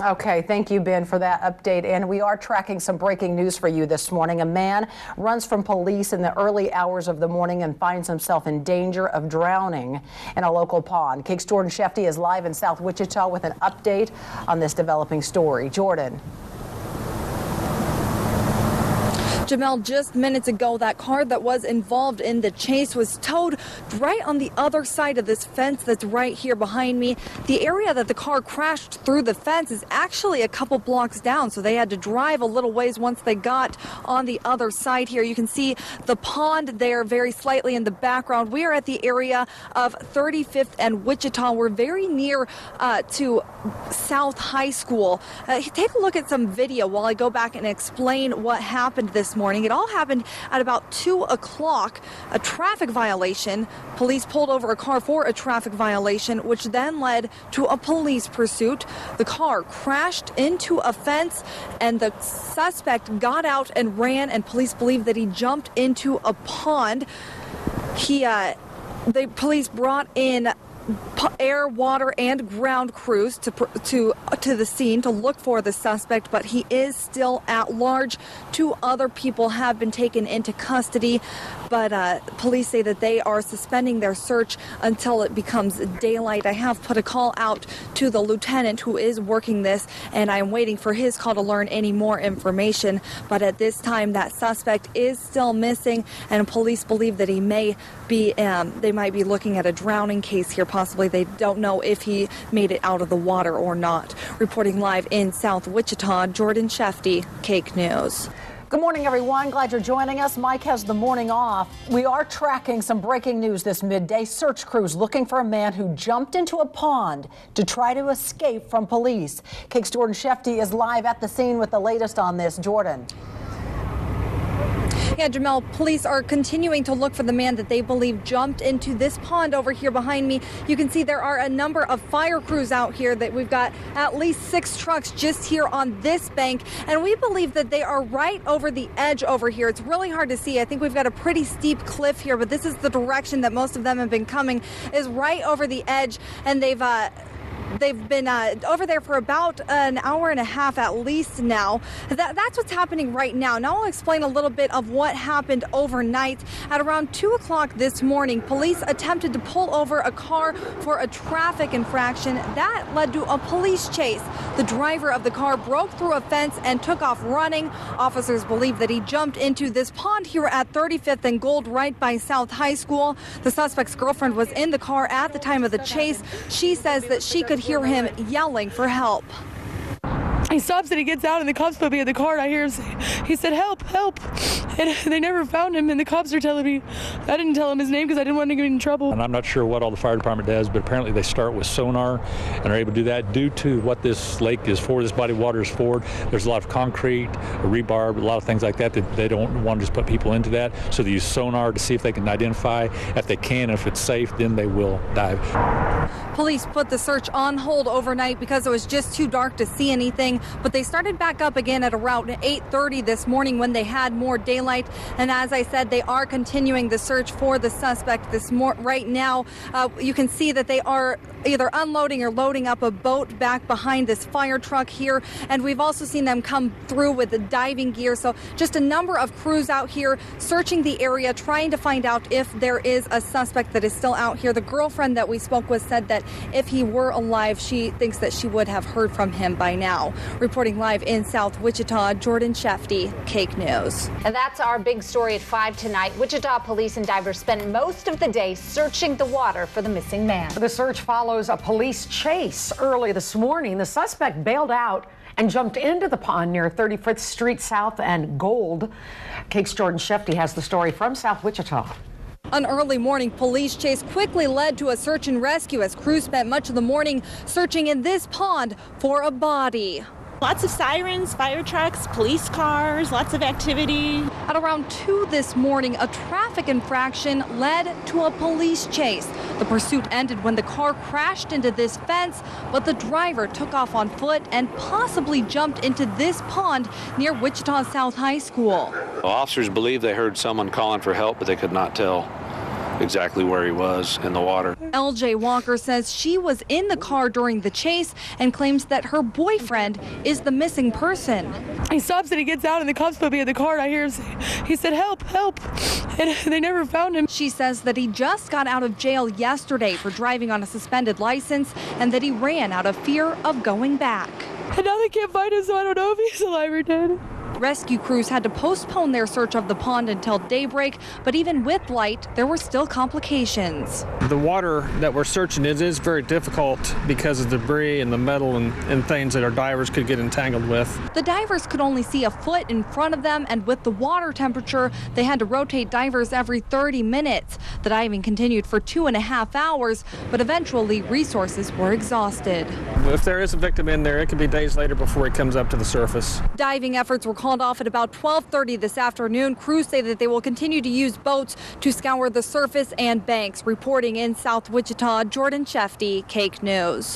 Okay, thank you, Ben, for that update. And we are tracking some breaking news for you this morning. A man runs from police in the early hours of the morning and finds himself in danger of drowning in a local pond. KAKE's Jordan Shefty is live in South Wichita with an update on this developing story. Jordan. Jamel, just minutes ago, that car that was involved in the chase was towed right on the other side of this fence that's right here behind me. The area that the car crashed through the fence is actually a couple blocks down, so they had to drive a little ways once they got on the other side here. You can see the pond there very slightly in the background. We are at the area of 35th and Wichita. We're very near to South High School. Take a look at some video while I go back and explain what happened this morning. It all happened at about 2 o'clock. A traffic violation. Police pulled over a car for a traffic violation, which then led to a police pursuit. The car crashed into a fence and the suspect got out and ran, and police believe that he jumped into a pond. The police brought in air, water, and ground crews to the scene to look for the suspect, but he is still at large. 2 other people have been taken into custody, but police say that they are suspending their search until it becomes daylight. I have put a call out to the lieutenant who is working this, and I'm waiting for his call to learn any more information. But at this time, that suspect is still missing, and police believe that he may be, they might be looking at a drowning case here. Possibly. They don't know if he made it out of the water or not. Reporting live in South Wichita, Jordan Shefty, KAKE News. Good morning, everyone. Glad you're joining us. Mike has the morning off. We are tracking some breaking news this midday. Search crews looking for a man who jumped into a pond to try to escape from police. KAKE's Jordan Shefty is live at the scene with the latest on this. Jordan. Yeah, Jamel, police are continuing to look for the man that they believe jumped into this pond over here behind me. You can see there are a number of fire crews out here. That we've got at least 6 trucks just here on this bank, and we believe that they are right over the edge over here. It's really hard to see. I think we've got a pretty steep cliff here, but this is the direction that most of them have been coming, is right over the edge, and they've been over there for about an hour and a half at least now. That's what's happening right now. Now I'll explain a little bit of what happened overnight. At around 2 o'clock this morning, police attempted to pull over a car for a traffic infraction. That led to a police chase. The driver of the car broke through a fence and took off running. Officers believe that he jumped into this pond here at 35th and Gold right by South High School. The suspect's girlfriend was in the car at the time of the chase. She says that she could hear him yelling for help. He stops and he gets out, and the cops put me in the car, and I hear him say, he said, help, help. And they never found him, and the cops are telling me, I didn't tell him his name because I didn't want to get in trouble. And I'm not sure what all the fire department does, but apparently they start with sonar and are able to do that due to what this lake is for, this body of water is for. There's a lot of concrete, rebar, a lot of things like that they don't want to just put people into that. So they use sonar to see if they can identify. If they can, if it's safe, then they will dive. Police put the search on hold overnight because it was just too dark to see anything, but they started back up again at around 8:30 this morning when they had more daylight. And as I said, they are continuing the search for the suspect right now. You can see that they are either unloading or loading up a boat back behind this fire truck here. And we've also seen them come through with the diving gear. So just a number of crews out here searching the area, trying to find out if there is a suspect that is still out here. The girlfriend that we spoke with said that if he were alive, she thinks that she would have heard from him by now. Reporting live in South Wichita, Jordan Shefty, KAKE News. And that's our big story at 5 tonight. Wichita police and divers spent most of the day searching the water for the missing man. The search follows a police chase. Early this morning, the suspect bailed out and jumped into the pond near 35th Street South and Gold. KAKE's Jordan Shefty has the story from South Wichita. An early morning police chase quickly led to a search and rescue as crews spent much of the morning searching in this pond for a body. Lots of sirens, fire trucks, police cars, lots of activity. At around 2 this morning, a traffic infraction led to a police chase. The pursuit ended when the car crashed into this fence, but the driver took off on foot and possibly jumped into this pond near Wichita South High School. Well, officers believe they heard someone calling for help, but they could not tell exactly where he was in the water. LJ Walker says she was in the car during the chase and claims that her boyfriend is the missing person. He stops and he gets out and the cops put me in the car and I hear him say, he said, help, help. And they never found him. She says that he just got out of jail yesterday for driving on a suspended license and that he ran out of fear of going back. And now they can't find him, so I don't know if he's alive or dead. Rescue crews had to postpone their search of the pond until daybreak, but even with light, there were still complications. The water that we're searching is very difficult because of debris and the metal and things that our divers could get entangled with. The divers could only see a foot in front of them, and with the water temperature, they had to rotate divers every 30 minutes. The diving continued for 2.5 hours, but eventually resources were exhausted. If there is a victim in there, it could be days later before it comes up to the surface. Diving efforts were called off at about 12:30 this afternoon. Crews say that they will continue to use boats to scour the surface and banks. Reporting in South Wichita, Jordan Shefty, Cake News.